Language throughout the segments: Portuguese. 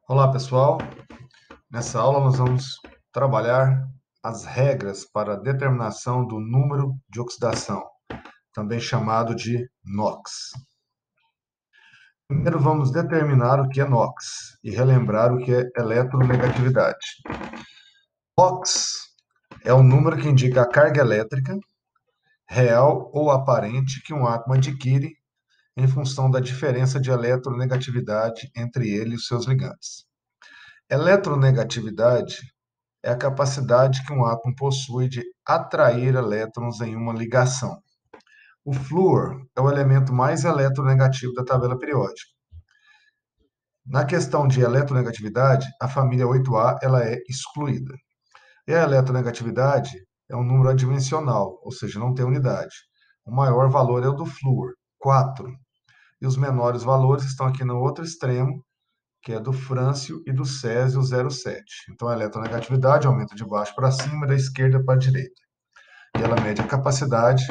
Olá, pessoal. Nessa aula nós vamos trabalhar as regras para a determinação do número de oxidação, também chamado de NOx. Primeiro vamos determinar o que é NOx e relembrar o que é eletronegatividade. NOx é o número que indica a carga elétrica, real ou aparente, que um átomo adquire em função da diferença de eletronegatividade entre ele e os seus ligantes. Eletronegatividade é a capacidade que um átomo possui de atrair elétrons em uma ligação. O flúor é o elemento mais eletronegativo da tabela periódica. Na questão de eletronegatividade, a família 8A ela é excluída. E a eletronegatividade é um número adimensional, ou seja, não tem unidade. O maior valor é o do flúor, 4. E os menores valores estão aqui no outro extremo, que é do frâncio e do césio 0,7. Então, a eletronegatividade aumenta de baixo para cima, da esquerda para a direita. E ela mede a capacidade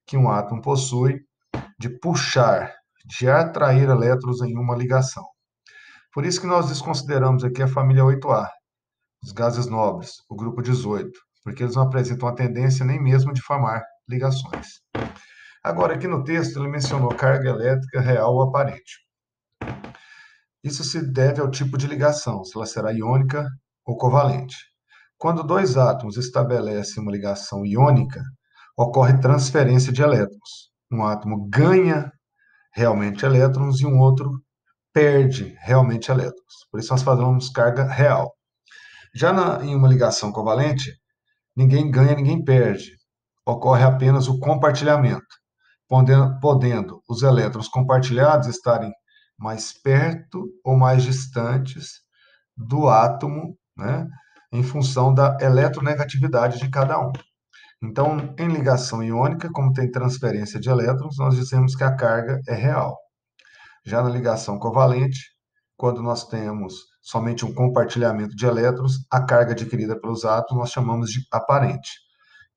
que um átomo possui de puxar, de atrair elétrons em uma ligação. Por isso que nós desconsideramos aqui a família 8A, os gases nobres, o grupo 18, porque eles não apresentam a tendência nem mesmo de formar ligações. Agora, aqui no texto, ele mencionou carga elétrica real ou aparente. Isso se deve ao tipo de ligação, se ela será iônica ou covalente. Quando dois átomos estabelecem uma ligação iônica, ocorre transferência de elétrons. Um átomo ganha realmente elétrons e um outro perde realmente elétrons. Por isso nós falamos carga real. Em uma ligação covalente, ninguém ganha, ninguém perde. Ocorre apenas o compartilhamento, podendo os elétrons compartilhados estarem mais perto ou mais distantes do átomo, né, em função da eletronegatividade de cada um. Então, em ligação iônica, como tem transferência de elétrons, nós dizemos que a carga é real. Já na ligação covalente, quando nós temos somente um compartilhamento de elétrons, a carga adquirida pelos átomos nós chamamos de aparente.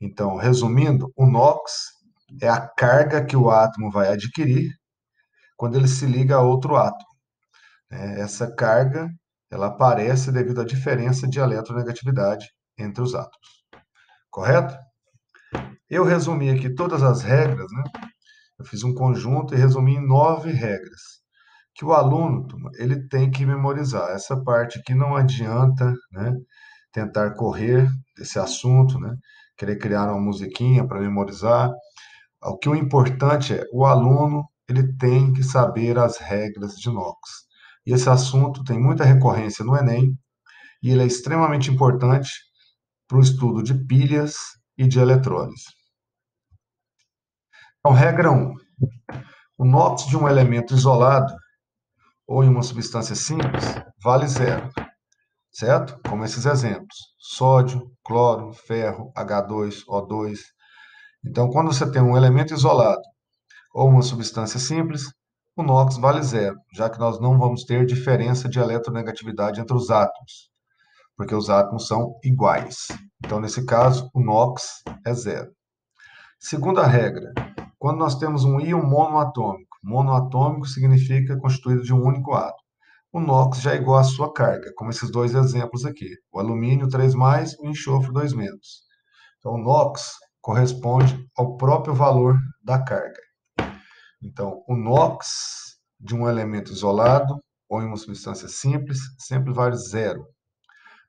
Então, resumindo, o NOx é a carga que o átomo vai adquirir quando ele se liga a outro átomo. Essa carga ela aparece devido à diferença de eletronegatividade entre os átomos. Correto? Eu resumi aqui todas as regras, né? Eu fiz um conjunto e resumi em 9 regras que o aluno ele tem que memorizar. Essa parte aqui não adianta, né, tentar correr desse assunto, né, querer criar uma musiquinha para memorizar. O importante é o aluno ele tem que saber as regras de NOx. E esse assunto tem muita recorrência no Enem e ele é extremamente importante para o estudo de pilhas e de eletrólise. Então, regra 1. O NOx de um elemento isolado ou em uma substância simples vale zero, certo? Como esses exemplos: sódio, cloro, ferro, H2O2. Então, quando você tem um elemento isolado ou uma substância simples, o NOx vale zero, já que nós não vamos ter diferença de eletronegatividade entre os átomos, porque os átomos são iguais. Então, nesse caso, o NOx é zero. Segunda regra: quando nós temos um íon monoatômico significa constituído de um único átomo. O NOx já é igual à sua carga, como esses dois exemplos aqui. O alumínio 3+, o enxofre 2-. Então, o NOx corresponde ao próprio valor da carga. Então, o NOx de um elemento isolado ou em uma substância simples sempre vale zero.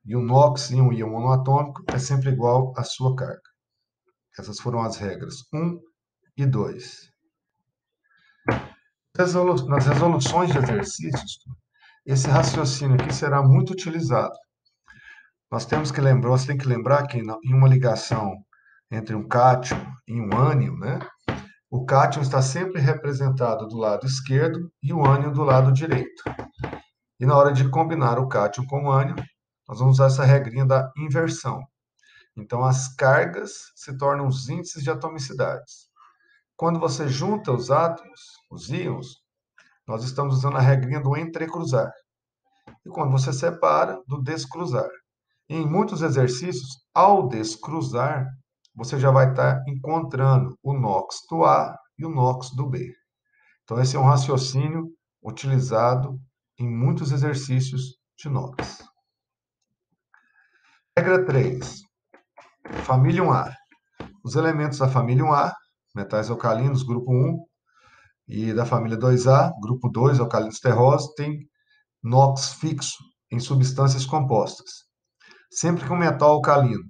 E o NOx em um íon monoatômico é sempre igual à sua carga. Essas foram as regras 1 e 2. Nas resoluções de exercícios, esse raciocínio aqui será muito utilizado. Você tem que lembrar que em uma ligação entre um cátion e um ânion, né, o cátion está sempre representado do lado esquerdo e o ânion do lado direito. E na hora de combinar o cátion com o ânion, nós vamos usar essa regrinha da inversão. Então, as cargas se tornam os índices de atomicidades. Quando você junta os átomos, os íons, nós estamos usando a regrinha do entrecruzar. E quando você separa, do descruzar. E em muitos exercícios, ao descruzar, você já vai estar encontrando o NOx do A e o NOx do B. Então, esse é um raciocínio utilizado em muitos exercícios de NOx. Regra 3. Família 1A. Os elementos da família 1A, metais alcalinos, grupo 1, e da família 2A, grupo 2, alcalinos terrosos, têm NOx fixo em substâncias compostas. Sempre que um metal alcalino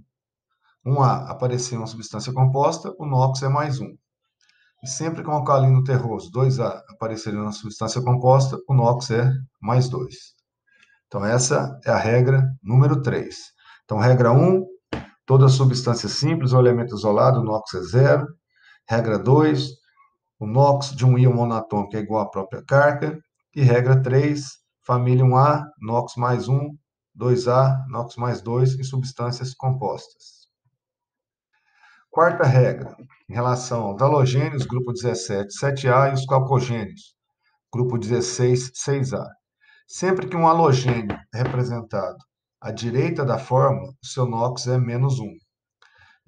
1A aparecer em uma substância composta, o NOx é mais 1. E sempre que um alcalino terroso 2A aparecer em uma substância composta, o NOx é mais 2. Então, essa é a regra número 3. Então, regra 1, toda substância simples ou elemento isolado, o NOx é zero. Regra 2, o NOx de um íon monatômico é igual à própria carga. E regra 3, família 1A, NOx mais 1, 2A, NOx mais 2 em substâncias compostas. Quarta regra, em relação aos halogênios, grupo 17, 7A, e os calcogênios, grupo 16, 6A. Sempre que um halogênio é representado à direita da fórmula, o seu NOx é menos 1.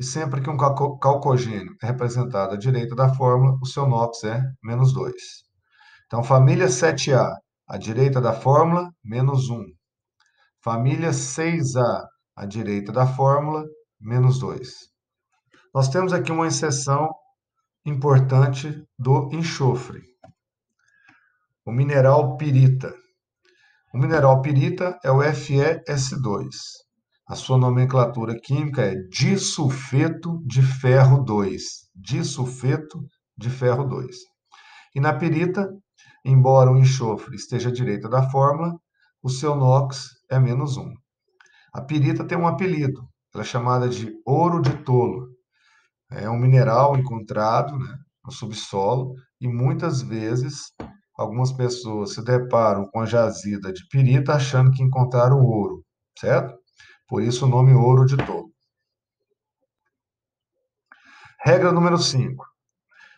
E sempre que um calcogênio é representado à direita da fórmula, o seu NOx é menos 2. Então, família 7A, à direita da fórmula, menos 1. Família 6A, à direita da fórmula, menos 2. Nós temos aqui uma exceção importante do enxofre, o mineral pirita. O mineral pirita é o FeS2. A sua nomenclatura química é disulfeto de ferro 2. Disulfeto de ferro 2. E na pirita, embora o enxofre esteja à direita da fórmula, o seu NOx é menos 1. A pirita tem um apelido, ela é chamada de ouro de tolo. É um mineral encontrado, né, no subsolo e muitas vezes algumas pessoas se deparam com a jazida de pirita achando que encontraram ouro, certo? Por isso o nome ouro de tolo. Regra número 5.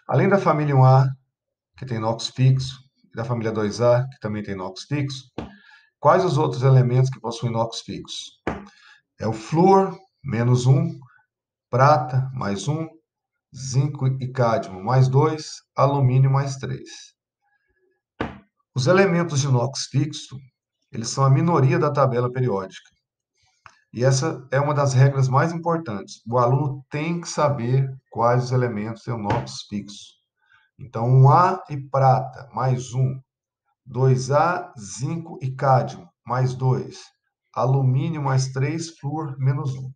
Além da família 1A, que tem NOx fixo, e da família 2A, que também tem NOx fixo, quais os outros elementos que possuem NOx fixo? É o flúor, menos 1, prata, mais 1, zinco e cádmio, mais 2, alumínio, mais 3. Os elementos de NOx fixo, eles são a minoria da tabela periódica. E essa é uma das regras mais importantes. O aluno tem que saber quais os elementos têm o NOx fixo. Então, 1A e prata, mais 1. 2A, zinco e cádmio, mais 2. Alumínio, mais 3. Flúor, menos 1.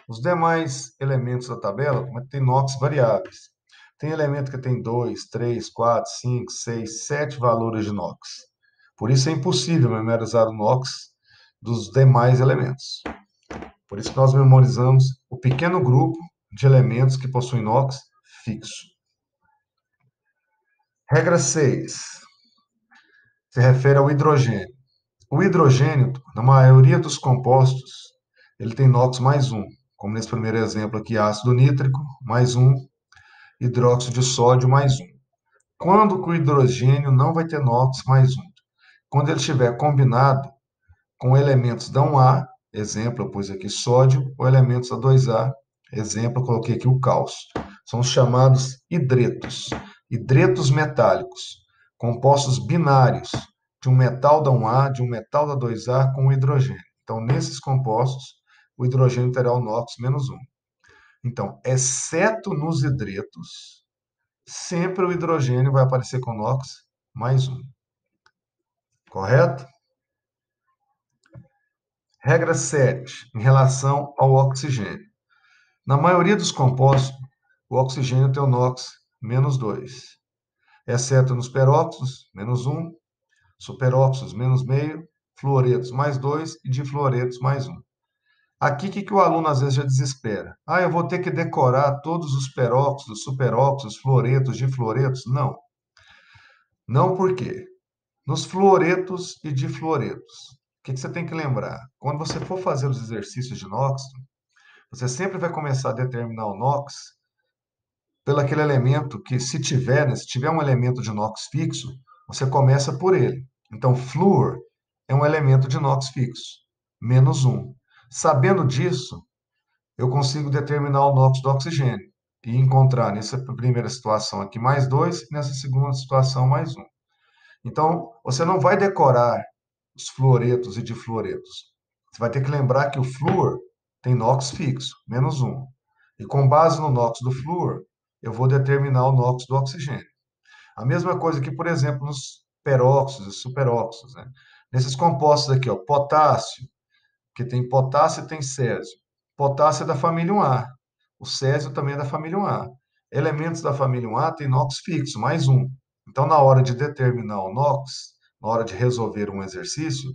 Os demais elementos da tabela têm NOx variáveis. Tem elemento que tem 2, 3, 4, 5, 6, 7 valores de NOx. Por isso é impossível memorizar o NOx dos demais elementos. Por isso que nós memorizamos o pequeno grupo de elementos que possuem NOx fixo. Regra 6. Se refere ao hidrogênio. O hidrogênio, na maioria dos compostos, ele tem NOx mais 1. Como nesse primeiro exemplo aqui, ácido nítrico, mais 1. Hidróxido de sódio, mais 1. Quando que o hidrogênio não vai ter NOx mais 1? Quando ele estiver combinado com elementos da 1A, exemplo, eu pus aqui sódio, ou elementos da 2A, exemplo, eu coloquei aqui o cálcio. São os chamados hidretos. Hidretos metálicos, compostos binários de um metal da 1A, de um metal da 2A com o hidrogênio. Então, nesses compostos, o hidrogênio terá o NOx menos 1. Então, exceto nos hidretos, sempre o hidrogênio vai aparecer com NOx mais 1. Correto? Regra 7, em relação ao oxigênio. Na maioria dos compostos, o oxigênio tem o NOx menos 2, exceto nos peróxidos, menos 1, superóxidos, menos meio, fluoretos, mais 2 e difluoretos, mais 1. Aqui, o que o aluno às vezes já desespera? Ah, eu vou ter que decorar todos os peróxidos, superóxidos, fluoretos, difluoretos? Não. Não por quê? Nos fluoretos e difluoretos, o que você tem que lembrar? Quando você for fazer os exercícios de NOx, você sempre vai começar a determinar o NOx pelo aquele elemento que, se tiver, né, se tiver um elemento de NOx fixo, você começa por ele. Então, flúor é um elemento de NOx fixo, menos 1. Sabendo disso, eu consigo determinar o NOx do oxigênio e encontrar nessa primeira situação aqui mais 2 e nessa segunda situação mais 1. Então, você não vai decorar os fluoretos e difluoretos? Você vai ter que lembrar que o flúor tem NOx fixo, -1. E com base no NOx do flúor, eu vou determinar o NOx do oxigênio. A mesma coisa que, por exemplo, nos peróxidos e superóxidos, né? Nesses compostos aqui, ó, potássio, que tem potássio e tem césio. Potássio é da família 1A. O césio também é da família 1A. Elementos da família 1A têm NOx fixo, +1. Então, na hora de determinar o NOx, na hora de resolver um exercício,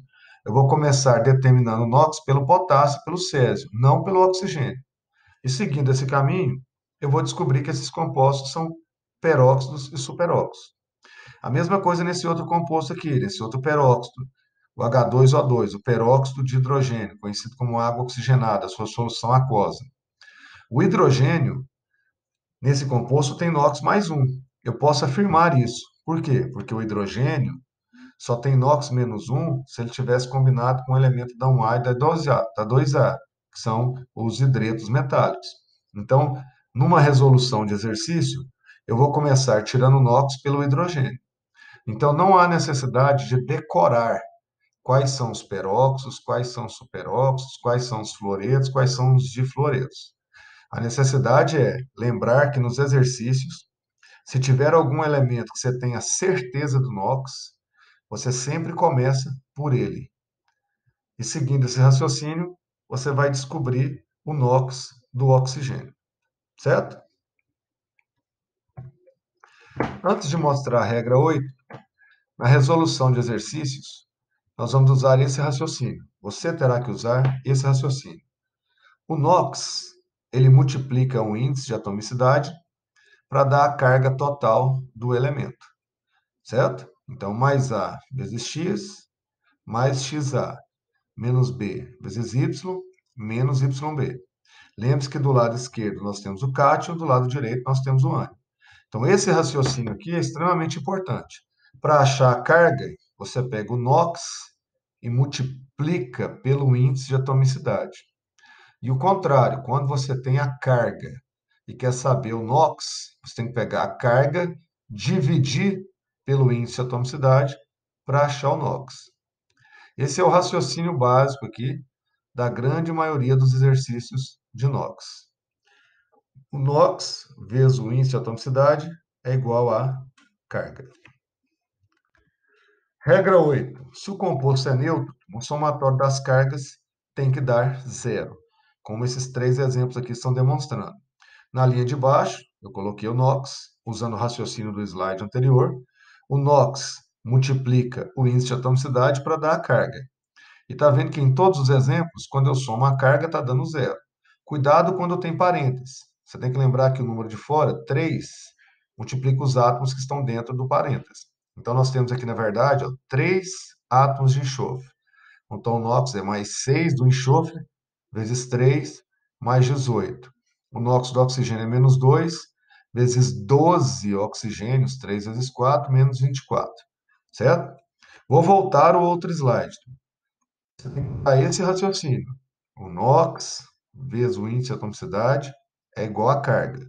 eu vou começar determinando o NOx pelo potássio, pelo césio, não pelo oxigênio. E seguindo esse caminho, eu vou descobrir que esses compostos são peróxidos e superóxidos. A mesma coisa nesse outro composto aqui, nesse outro peróxido, o H2O2, o peróxido de hidrogênio, conhecido como água oxigenada, sua solução aquosa. O hidrogênio, nesse composto, tem NOx +1. Eu posso afirmar isso. Por quê? Porque o hidrogênio só tem NOx -1 se ele tivesse combinado com o elemento da 1A e da 2A, que são os hidretos metálicos. Então, numa resolução de exercício, eu vou começar tirando o NOx pelo hidrogênio. Então, não há necessidade de decorar quais são os peróxidos, quais são os superóxidos, quais são os fluoretos, quais são os difluoretos. A necessidade é lembrar que nos exercícios, se tiver algum elemento que você tenha certeza do NOx, você sempre começa por ele. E seguindo esse raciocínio, você vai descobrir o NOx do oxigênio, certo? Antes de mostrar a regra 8, na resolução de exercícios, nós vamos usar esse raciocínio. Você terá que usar esse raciocínio. O NOx, ele multiplica o índice de atomicidade para dar a carga total do elemento, certo? Então, mais A vezes X, mais XA, menos B vezes Y, menos YB. Lembre-se que do lado esquerdo nós temos o cátion, do lado direito nós temos o ânion. Então, esse raciocínio aqui é extremamente importante. Para achar a carga, você pega o NOx e multiplica pelo índice de atomicidade. E o contrário, quando você tem a carga e quer saber o NOx, você tem que pegar a carga, dividir pelo índice de atomicidade para achar o NOx. Esse é o raciocínio básico aqui da grande maioria dos exercícios de NOx. O NOx vezes o índice de atomicidade é igual a carga. Regra 8. Se o composto é neutro, o somatório das cargas tem que dar zero, como esses três exemplos aqui estão demonstrando. Na linha de baixo, eu coloquei o NOx, usando o raciocínio do slide anterior. O NOx multiplica o índice de atomicidade para dar a carga. E está vendo que em todos os exemplos, quando eu somo a carga, está dando zero. Cuidado quando tem parênteses. Você tem que lembrar que o número de fora, 3, multiplica os átomos que estão dentro do parênteses. Então, nós temos aqui, na verdade, 3 átomos de enxofre. Então, o NOx é mais 6 do enxofre, vezes 3, mais 18. O NOx do oxigênio é -2, vezes 12 oxigênios, 3 vezes 4, menos 24. Certo? Vou voltar ao outro slide. Você tem que usar esse raciocínio. O NOx vezes o índice de atomicidade é igual a carga.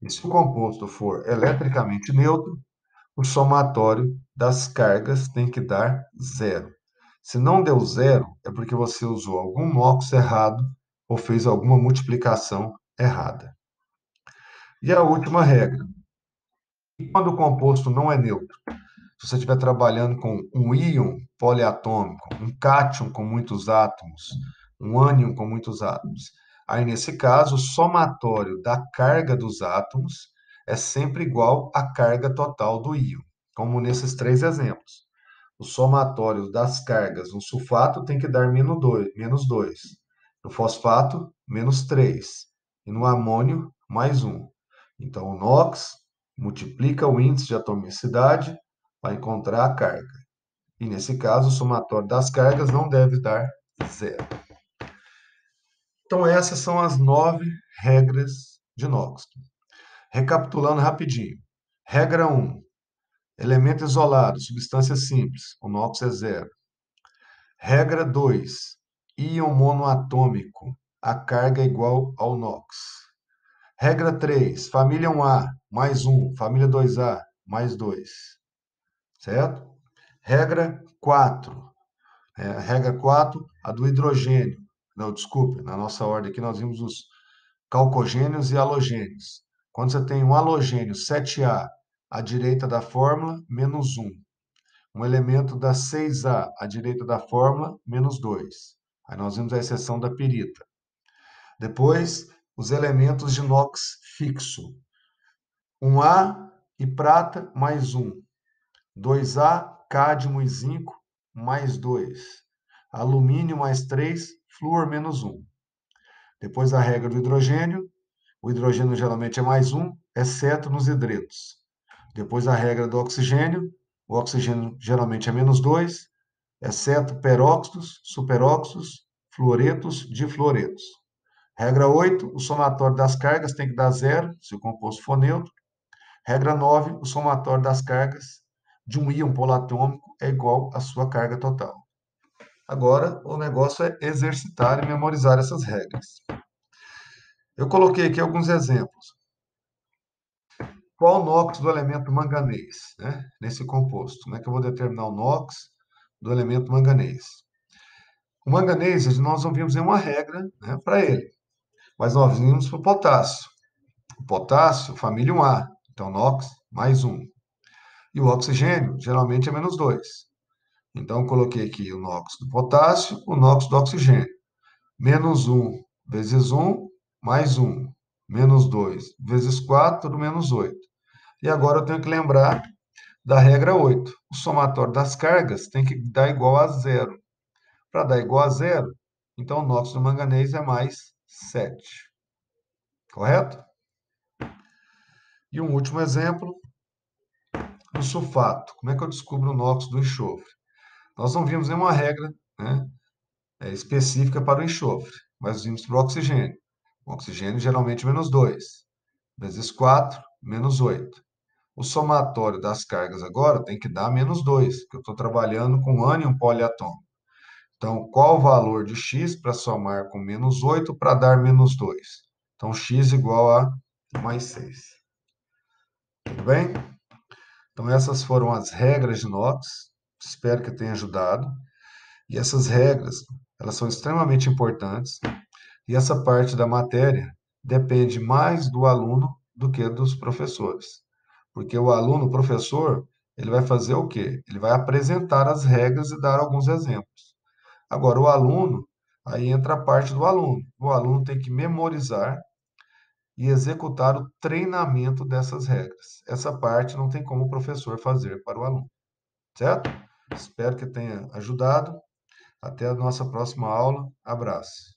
E se o composto for eletricamente neutro, o somatório das cargas tem que dar zero. Se não deu zero, é porque você usou algum NOx errado ou fez alguma multiplicação errada. E a última regra. E quando o composto não é neutro? Se você estiver trabalhando com um íon poliatômico, um cátion com muitos átomos, um ânion com muitos átomos, aí nesse caso, o somatório da carga dos átomos é sempre igual à carga total do íon, como nesses três exemplos. O somatório das cargas no sulfato tem que dar -2. No fosfato, -3. E no amônio, +1. Então, o NOx multiplica o índice de atomicidade para encontrar a carga. E, nesse caso, o somatório das cargas não deve dar zero. Então, essas são as 9 regras de NOx. Recapitulando rapidinho. Regra 1. Elemento isolado, substância simples, o NOx é zero. Regra 2. Íon monoatômico, a carga é igual ao NOx. Regra 3. Família 1A, +1. Família 2A, +2. Certo? Regra 4. Regra 4, a do hidrogênio. Não, desculpe, na nossa ordem aqui nós vimos os calcogênios e halogênios. Quando você tem um halogênio 7A à direita da fórmula, menos 1. Um elemento da 6A à direita da fórmula, menos 2. Aí nós vimos a exceção da pirita. Depois, os elementos de inox fixo. 1A e prata, mais 1. 2A, cádmio e zinco, mais 2. Alumínio, mais 3. Flúor, menos 1. Depois, a regra do hidrogênio. O hidrogênio geralmente é mais 1, exceto nos hidretos. Depois, a regra do oxigênio. O oxigênio geralmente é menos 2, exceto peróxidos, superóxidos, fluoretos, difluoretos. Regra 8, o somatório das cargas tem que dar zero, se o composto for neutro. Regra 9, o somatório das cargas de um íon polatômico é igual à sua carga total. Agora, o negócio é exercitar e memorizar essas regras. Eu coloquei aqui alguns exemplos. Qual o NOx do elemento manganês, né, nesse composto? Como é que eu vou determinar o NOx do elemento manganês? O manganês, nós não vimos nenhuma regra, né, para ele, mas nós vimos para o potássio. O potássio, família 1A, então NOx mais 1. E o oxigênio, geralmente é menos 2. Então, eu coloquei aqui o NOx do potássio, o NOx do oxigênio. Menos 1 vezes 1, mais 1. Menos 2 vezes 4, tudo menos 8. E agora eu tenho que lembrar da regra 8. O somatório das cargas tem que dar igual a zero. Para dar igual a zero, então o NOx do manganês é mais 7. Correto? E um último exemplo, o sulfato. Como é que eu descubro o NOx do enxofre? Nós não vimos nenhuma regra, né, específica para o enxofre, mas vimos para o oxigênio. O oxigênio geralmente menos 2, vezes 4, menos 8. O somatório das cargas agora tem que dar menos 2, porque eu estou trabalhando com ânion poliatômico. Então, qual o valor de x para somar com menos 8 para dar menos 2? Então, x igual a mais 6. Tudo bem? Então, essas foram as regras de NOx. Espero que tenha ajudado. E essas regras, elas são extremamente importantes. E essa parte da matéria depende mais do aluno do que dos professores. Porque o aluno, o professor, ele vai fazer o quê? Ele vai apresentar as regras e dar alguns exemplos. Agora, o aluno, aí entra a parte do aluno. O aluno tem que memorizar e executar o treinamento dessas regras. Essa parte não tem como o professor fazer para o aluno, certo? Espero que tenha ajudado. Até a nossa próxima aula. Abraço.